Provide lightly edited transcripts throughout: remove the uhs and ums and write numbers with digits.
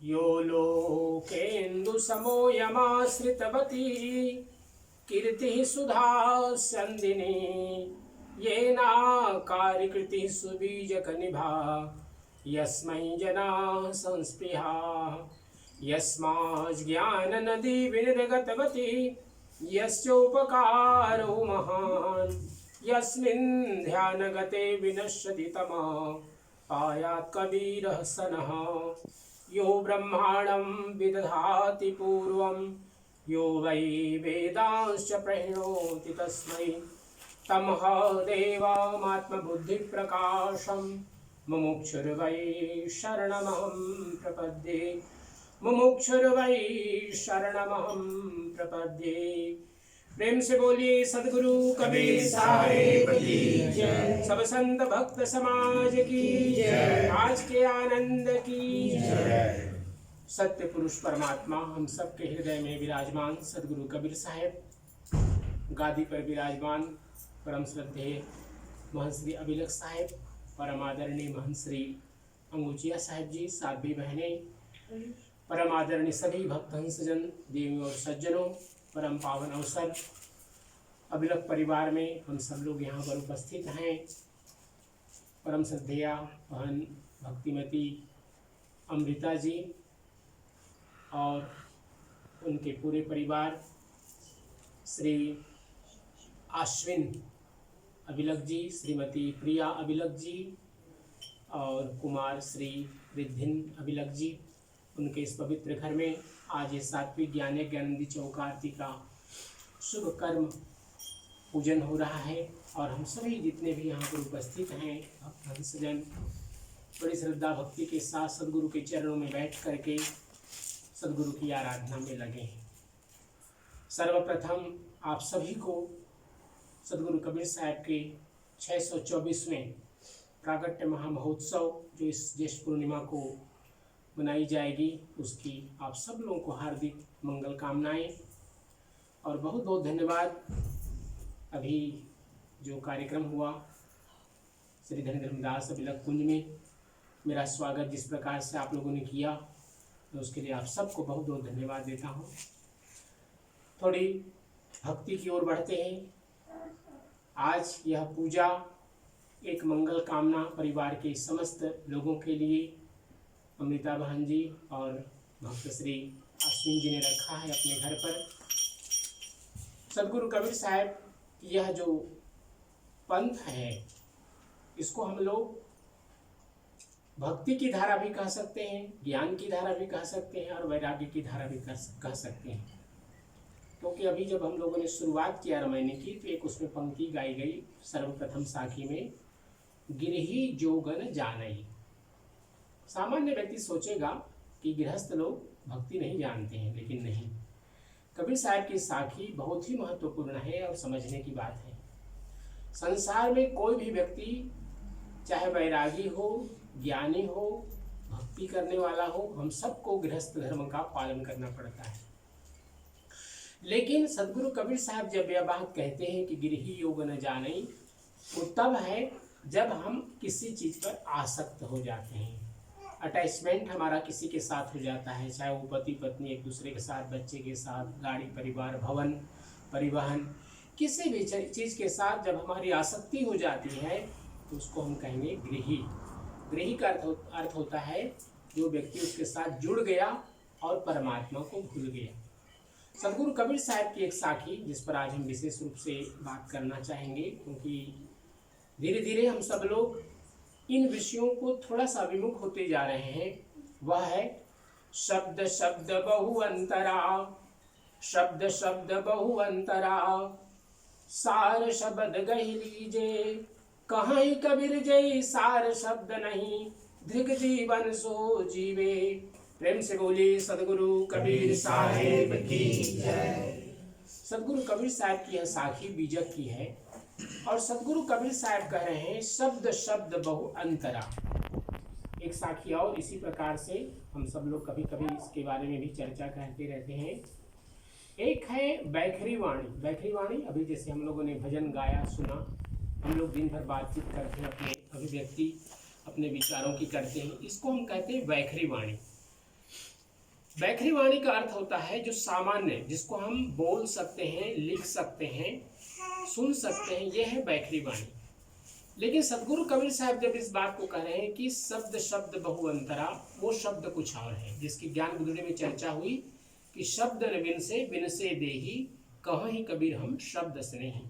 यो लोकेन्दुसमो यमाश्रितवती कीर्तिः सुधा स्यन्दिनी येनाकारिकृतिः सुबीजकनिभा यस्मै जनाः संस्पृहाः यस्माज्ज्ञाननदी विनिर्गतवती यस्योपकारो महान् यस्मिन् ध्यानगते विनश्यति तमः पायात् कबीरः सनः यो ब्रह्माणं विदधाति पूर्वं यो वै वेदांश्च प्रणोति तस्मै तमः देवमात्मबुद्धिप्रकाशं मुमुक्षुर्वै शरणमहं प्रपद्ये मुमुक्षुर्वै शरणमहं प्रपद्ये। प्रेम से बोलिए सद्गुरु कबीर साहेब की जय। सब संत भक्त समाज की जय। आज के आनंद की जय। सत्य पुरुष परमात्मा हम सबके हृदय में विराजमान सद्गुरु कबीर साहेब, गादी पर विराजमान परम श्रद्धेय महंत श्री अभिलख साहेब, परम आदरणीय महंत श्री अंगुचिया साहेब जी, साध्वी बहनें, परम आदरणीय सभी भक्त हंसजन, देवियों और सज्जनों, परम पावन अवसर अभिलख परिवार में हम सब लोग यहाँ पर उपस्थित हैं। परम श्रद्धेया बहन भक्तिमती अमृता जी और उनके पूरे परिवार, श्री आश्विन अभिलख जी, श्रीमती प्रिया अभिलख जी और कुमार श्री रिद्धिन अभिलख जी, उनके इस पवित्र घर में आज ये सात्विक ज्ञान ज्ञानंदी चौक आरती का शुभ कर्म पूजन हो रहा है और हम सभी जितने भी यहाँ पर उपस्थित हैं भक्त हंसजन बड़ी श्रद्धा भक्ति के साथ सदगुरु के चरणों में बैठ करके सदगुरु की आराधना में लगे हैं। सर्वप्रथम आप सभी को सदगुरु कबीर साहब के 624वें प्रागट्य महामहोत्सव जो इस ज्येष्ठ पूर्णिमा को मनाई जाएगी उसकी आप सब लोगों को हार्दिक मंगल कामनाएं और बहुत बहुत धन्यवाद। अभी जो कार्यक्रम हुआ श्री धर्मदास अभिलख कुंज में मेरा स्वागत जिस प्रकार से आप लोगों ने किया, मैं उसके लिए आप सबको बहुत बहुत धन्यवाद देता हूँ। थोड़ी भक्ति की ओर बढ़ते हैं। आज यह पूजा एक मंगल कामना परिवार के समस्त लोगों के लिए अमृता बहन जी और भक्त श्री अश्विन जी ने रखा है अपने घर पर। सदगुरु कबीर साहब यह जो पंथ है इसको हम लोग भक्ति की धारा भी कह सकते हैं, ज्ञान की धारा भी कह सकते हैं और वैराग्य की धारा भी कह सकते हैं। क्योंकि अभी जब हम लोगों ने शुरुआत किया रामायण की तो एक उसमें पंक्ति गाई गई सर्वप्रथम साखी में, गिरही जोगन जानई। सामान्य व्यक्ति सोचेगा कि गृहस्थ लोग भक्ति नहीं जानते हैं, लेकिन नहीं, कबीर साहब की साखी बहुत ही महत्वपूर्ण है और समझने की बात है। संसार में कोई भी व्यक्ति चाहे वैरागी हो, ज्ञानी हो, भक्ति करने वाला हो, हम सबको गृहस्थ धर्म का पालन करना पड़ता है। लेकिन सदगुरु कबीर साहब जब यह बात कहते हैं कि गिरही योग न जानई, वो तब है जब हम किसी चीज पर आसक्त हो जाते हैं, अटैचमेंट हमारा किसी के साथ हो जाता है, चाहे वो पति पत्नी एक दूसरे के साथ, बच्चे के साथ, गाड़ी परिवार भवन परिवहन, किसी भी चीज़ के साथ जब हमारी आसक्ति हो जाती है तो उसको हम कहेंगे गृही। गृही का अर्थ होता है जो व्यक्ति उसके साथ जुड़ गया और परमात्मा को भूल गया। सदगुरु कबीर साहब की एक साखी जिस पर आज हम विशेष रूप से बात करना चाहेंगे, क्योंकि धीरे धीरे हम सब लोग इन विषयों को थोड़ा सा विमुख होते जा रहे हैं, वह है शब्द शब्द बहु अंतरा, शब्द शब्द बहु अंतरा, सार शब्द गहि लीजे, कहीं कबीर जय सार शब्द नहीं, धृग जीवन सो जीवे। प्रेम से बोली सदगुरु कबीर साहेब की जय। सदगुरु कबीर साहब की यह साखी बीजक की है और सदगुरु कबीर साहब कह रहे हैं शब्द शब्द बहु अंतरा। एक साखी और इसी प्रकार से हम सब लोग कभी कभी इसके बारे में भी चर्चा करते रहते हैं। एक है बैखरी वाणी। बैखरी वाणी अभी जैसे हम लोगों ने भजन गाया सुना, हम लोग दिन भर बातचीत करते हैं, अपने अभिव्यक्ति अपने विचारों की करते हैं, इसको हम कहते हैं बैखरी वाणी। बैखरी वाणी का अर्थ होता है जो सामान्य, जिसको हम बोल सकते हैं, लिख सकते हैं, सुन सकते हैं, यह है बैखरी वाणी। लेकिन सदगुरु कबीर साहब जब इस बात को कह रहे हैं कि शब्द शब्द बहु अंतरा, वो शब्द कुछ और है, जिसकी ज्ञान गुदड़ी में चर्चा हुई कि शब्द न बिनसे देही, कहीं कबीर हम शब्द स्नेही।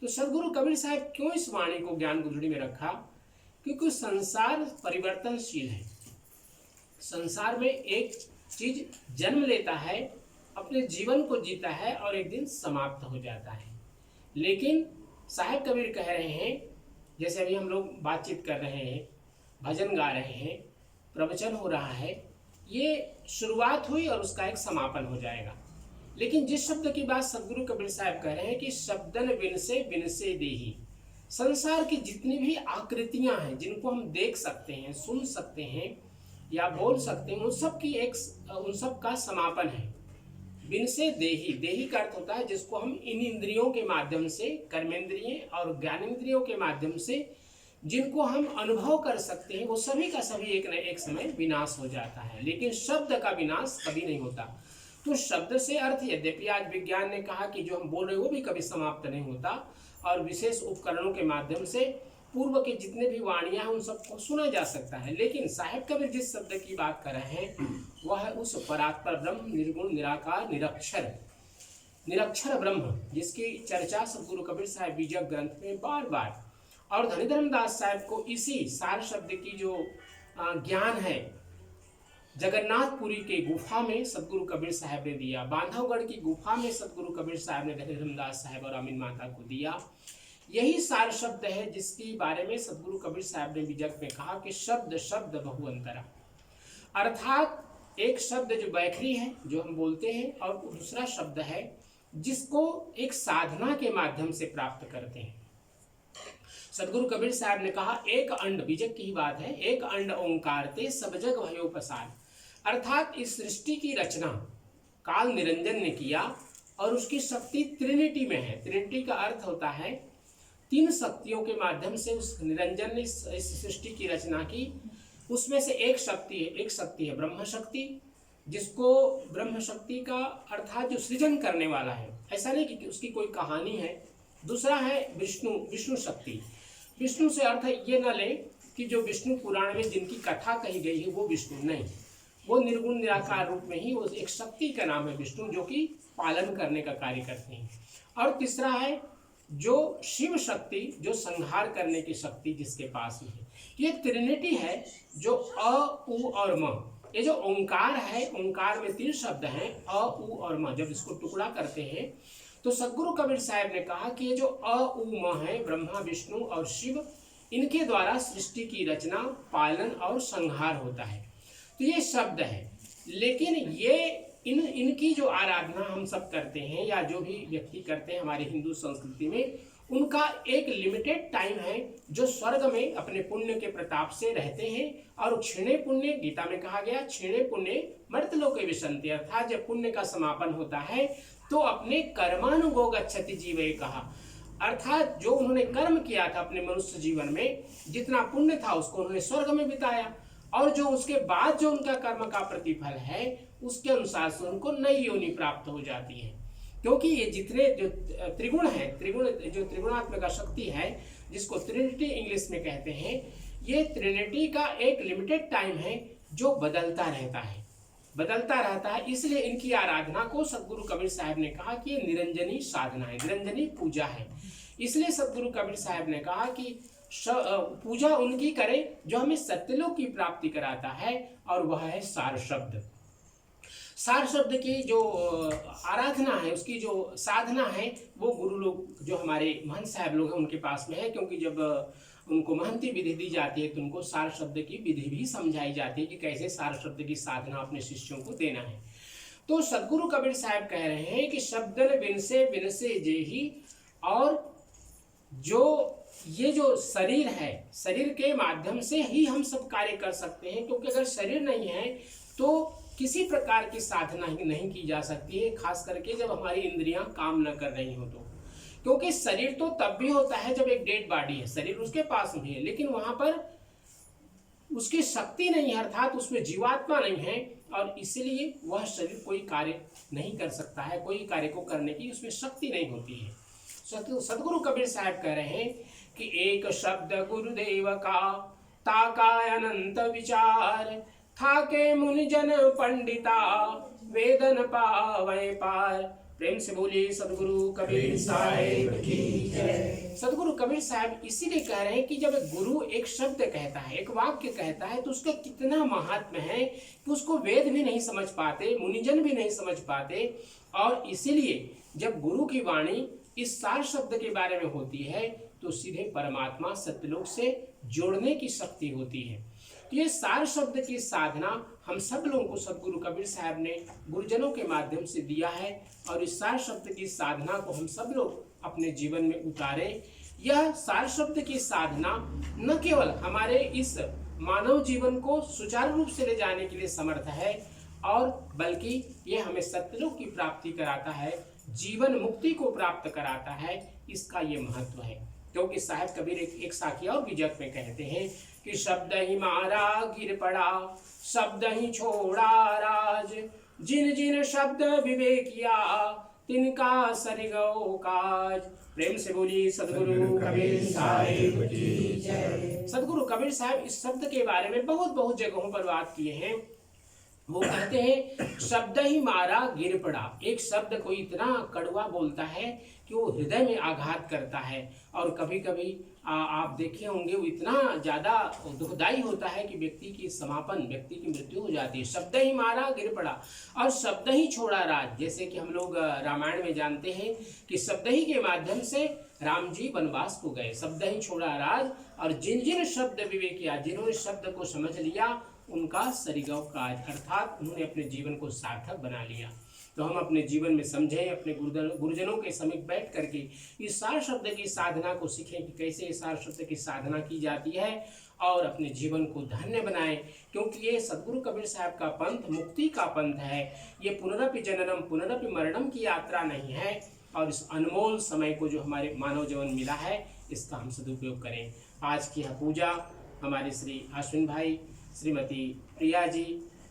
तो सदगुरु कबीर साहब क्यों इस वाणी को ज्ञान गुदड़ी में रखा? क्योंकि संसार परिवर्तनशील है। संसार में एक चीज जन्म लेता है, अपने जीवन को जीता है और एक दिन समाप्त हो जाता है। लेकिन साहेब कबीर कह रहे हैं, जैसे अभी हम लोग बातचीत कर रहे हैं, भजन गा रहे हैं, प्रवचन हो रहा है, ये शुरुआत हुई और उसका एक समापन हो जाएगा। लेकिन जिस शब्द की बात सदगुरु कबीर साहब कह रहे हैं कि शब्दन बिनसे देही, संसार की जितनी भी आकृतियां हैं जिनको हम देख सकते हैं, सुन सकते हैं या बोल सकते हैं, उन सब का समापन है। बिनसे देही, देही का अर्थ होता है जिसको हम इन इंद्रियों के माध्यम से, कर्मेंद्रिय और ज्ञानेंद्रियों के माध्यम से जिनको हम अनुभव कर सकते हैं, वो सभी का सभी एक न एक समय विनाश हो जाता है। लेकिन शब्द का विनाश कभी नहीं होता। तो शब्द से अर्थ, यद्यपि आज विज्ञान ने कहा कि जो हम बोल रहे हैं वो भी कभी समाप्त नहीं होता, और विशेष उपकरणों के माध्यम से पूर्व के जितने भी वाणियां हैं उन सबको सुना जा सकता है। लेकिन साहेब कबीर जिस शब्द की बात कर रहे हैं वह है उस परात्पर ब्रह्म, निर्गुण निराकार निरक्षर ब्रह्म, जिसकी चर्चा सदगुरु कबीर साहब बीजक ग्रंथ में बार बार, और धनीधर्मदास साहब को इसी सार शब्द की जो ज्ञान है जगन्नाथपुरी के गुफा में सदगुरु कबीर साहब ने दिया, बांधवगढ़ की गुफा में सदगुरु कबीर साहब ने धनीधर्मदास साहब और अमीन माता को दिया। यही सार शब्द है जिसके बारे में सदगुरु कबीर साहब ने विजक में कहा कि शब्द शब्द बहु अंतरा, अर्थात एक शब्द जो बैखरी है जो हम बोलते हैं, और दूसरा शब्द है जिसको एक साधना के माध्यम से प्राप्त करते हैं। सदगुरु कबीर साहब ने कहा एक अंड, विजक की ही बात है, एक अंड ओंकार ते सब जग भयो पसार, अर्थात इस सृष्टि की रचना काल निरंजन ने किया और उसकी शक्ति त्रिनिटी में है। त्रिनिटी का अर्थ होता है तीन शक्तियों के माध्यम से उस निरंजन ने इस सृष्टि की रचना की। उसमें से एक शक्ति है ब्रह्म शक्ति, जिसको ब्रह्म शक्ति का अर्थात जो सृजन करने वाला है, ऐसा नहीं कि उसकी कोई कहानी है। दूसरा है विष्णु शक्ति। विष्णु से अर्थ ये न ले कि जो विष्णु पुराण में जिनकी कथा कही गई है वो विष्णु नहीं, वो निर्गुण निराकार रूप में ही वो एक शक्ति का नाम है विष्णु, जो कि पालन करने का कार्य करते हैं। और तीसरा है जो शिव शक्ति, जो संहार करने की शक्ति जिसके पास में है। ये त्रिनिटी है जो अ उ और म, ये जो ओंकार है, ओंकार में तीन शब्द हैं अ उ और म, जब इसको टुकड़ा करते हैं तो सदगुरु कबीर साहब ने कहा कि ये जो अ उ म है, ब्रह्मा विष्णु और शिव, इनके द्वारा सृष्टि की रचना, पालन और संहार होता है। तो ये शब्द है। लेकिन ये इनकी जो आराधना हम सब करते हैं या जो भी व्यक्ति करते हैं हमारे हिंदू संस्कृति में, उनका एक लिमिटेड टाइम है जो स्वर्ग में अपने पुण्य के प्रताप से रहते हैं। और क्षीणे पुण्य, गीता में कहा गया क्षीणे पुण्य मर्त्यलोके विशन्ति, अर्थात जब पुण्य का समापन होता है तो अपने कर्मानुगो गच्छति जीवे कहा, अर्थात जो उन्होंने कर्म किया था अपने मनुष्य जीवन में, जितना पुण्य था उसको उन्होंने स्वर्ग में बिताया, और जो उसके बाद जो उनका कर्म का प्रतिफल है उसके अनुसार से उनको नई योनि प्राप्त हो जाती है। क्योंकि ये जितने जो त्रिगुण है, जो त्रिगुणात्मक शक्ति है जिसको ट्रिनिटी इंग्लिश में कहते हैं, ये ट्रिनिटी का एक लिमिटेड टाइम है जो बदलता रहता है। इसलिए इनकी आराधना को सदगुरु कबीर साहब ने कहा कि ये निरंजनी साधना है, निरंजनी पूजा है। इसलिए सदगुरु कबीर साहब ने कहा कि पूजा उनकी करें जो हमें सत्यलोक की प्राप्ति कराता है, और वह है सार शब्द। सार शब्द की जो आराधना है, उसकी जो साधना है, वो गुरु लोग जो हमारे महंत साहब लोग हैं उनके पास में है। क्योंकि जब उनको महंती विधि दी जाती है तो उनको सार शब्द की विधि भी समझाई जाती है कि कैसे सार शब्द की साधना अपने शिष्यों को देना है। तो सदगुरु कबीर साहब कह रहे हैं कि शब्दन बिनसे जेही, और जो ये जो शरीर है, शरीर के माध्यम से ही हम सब कार्य कर सकते हैं। क्योंकि अगर शरीर नहीं है तो किसी प्रकार की साधना ही नहीं की जा सकती है, खास करके जब हमारी इंद्रियां काम न कर रही हो तो। क्योंकि शरीर तो तब भी होता है जब एक डेड बॉडी है, शरीर उसके पास में है, लेकिन वहां पर उसकी शक्ति नहीं है, अर्थात उसमें जीवात्मा नहीं है। और इसलिए वह शरीर कोई कार्य नहीं कर सकता है, कोई कार्य को करने की उसमें शक्ति नहीं होती है। सदगुरु कबीर साहब कह रहे हैं कि एक शब्द गुरुदेव का ताका अनंत विचार, थाके मुनिजन पंडिता वेदन पावे पार। प्रेम से बोलिए सदगुरु कबीर साहिब की जय। सदगुरु कबीर साहब इसीलिए कह रहे हैं कि जब गुरु एक शब्द कहता है, एक वाक्य कहता है, तो उसका कितना महात्म्य है कि उसको वेद भी नहीं समझ पाते, मुनिजन भी नहीं समझ पाते। और इसीलिए जब गुरु की वाणी इस सार शब्द के बारे में होती है तो सीधे परमात्मा सत्यलोक से जोड़ने की शक्ति होती है। तो ये सार शब्द की साधना हम सब लोगों को सदगुरु कबीर साहब ने गुरुजनों के माध्यम से दिया है, और इस सार शब्द की साधना को हम सब लोग अपने जीवन में उतारें। यह सार शब्द की साधना न केवल हमारे इस मानव जीवन को सुचारू रूप से ले जाने के लिए समर्थ है, और बल्कि ये हमें सत्यलोक की प्राप्ति कराता है, जीवन मुक्ति को प्राप्त कराता है। इसका ये महत्व है, क्योंकि साहब कबीर एक साखिया और विजक में कहते हैं कि शब्द ही मारा गिर पड़ा, शब्द ही छोड़ा राज, जिन जिन शब्द विवेकिया तिनका सरिगो काज। प्रेम से बोली सदगुरु कबीर साहिब की जय। सदगुरु कबीर साहब इस शब्द के बारे में बहुत जगहों पर बात किए हैं। वो कहते हैं शब्द ही मारा गिर पड़ा। एक शब्द कोई इतना कड़वा बोलता है कि वो हृदय में आघात करता है, और कभी कभी आप देखे होंगे वो इतना ज़्यादा दुखदाई होता है कि व्यक्ति की समापन, व्यक्ति की मृत्यु हो जाती है। शब्द ही मारा गिर पड़ा और शब्द ही छोड़ा राज। जैसे कि हम लोग रामायण में जानते हैं कि शब्द ही के माध्यम से राम जी वनवास को गए। शब्द ही छोड़ा राज, और जिन जिन शब्द विवेक किया, जिन्होंने शब्द को समझ लिया, उनका सरिगव काज, अर्थात उन्होंने अपने जीवन को सार्थक बना लिया। तो हम अपने जीवन में समझें, अपने गुरुजनों के समीप बैठ करके इस सार शब्द की साधना को सीखें कि कैसे इस सार शब्द की साधना की जाती है, और अपने जीवन को धन्य बनाएं। क्योंकि ये सदगुरु कबीर साहब का पंथ मुक्ति का पंथ है। ये पुनरपि जननम पुनरपि मरणम की यात्रा नहीं है, और इस अनमोल समय को जो हमारे मानव जीवन मिला है, इसका हम सदुपयोग करें। आज की यह पूजा हमारे श्री अश्विन भाई, श्रीमती प्रिया जी,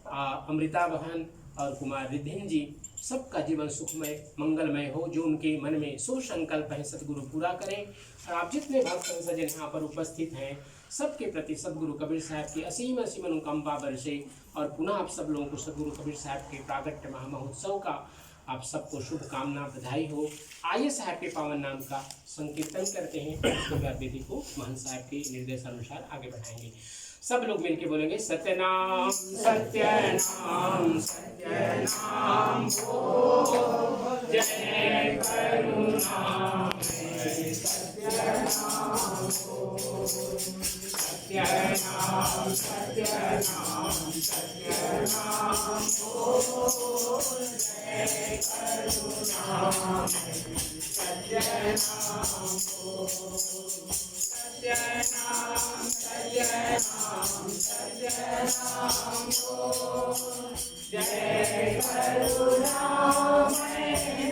अमृता बहन और कुमार रिद्धिन जी, सबका जीवन सुखमय मंगलमय हो। जो उनके मन में शुभ संकल्प है सदगुरु पूरा करें। और आप जितने भक्त सज्जन यहाँ पर उपस्थित हैं, सबके प्रति सदगुरु कबीर साहब की असीम असीम अनुकंपा बरसे। और पुनः आप सब लोगों को सदगुरु कबीर साहब के प्रागट्य महामहोत्सव का आप सबको शुभकामना, बधाई हो। आइए साहब के पावन नाम का संकीर्तन करते हैं। उसके बाद विधि को महंत साहब के निर्देशानुसार आगे बढ़ाएंगे। सब लोग मिलके बोलेंगे सत्यनाम सत्यनाम सत्यनाम बोल, जय करुणामय सत्यनाम बोल, सत्यनाम सत्यनाम सत्यनाम बोल, जय करुणामय सत्यनाम बोल, सत्यनाम सत्यनाम सत्यनाम बोल, जय करुणामय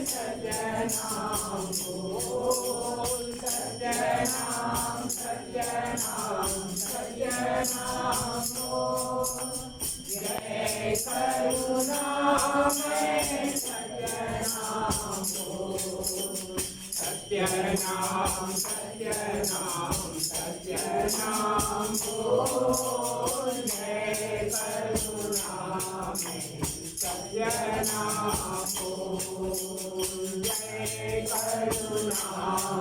सत्यनाम बोल, सत्यनाम सत्यनाम सत्यनाम बोल, जय करुणामय सत्यनाम बोल, सत्यनाम सत्यनाम सत्यनाम बोल, जय करुणामय सत्यनाम बोल, जय करुणामय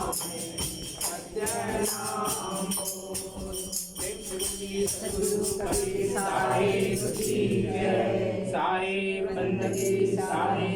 सत्यनाम बोल। सद्गुरु कबीर साहिब की जय। सारे बंदगी सारे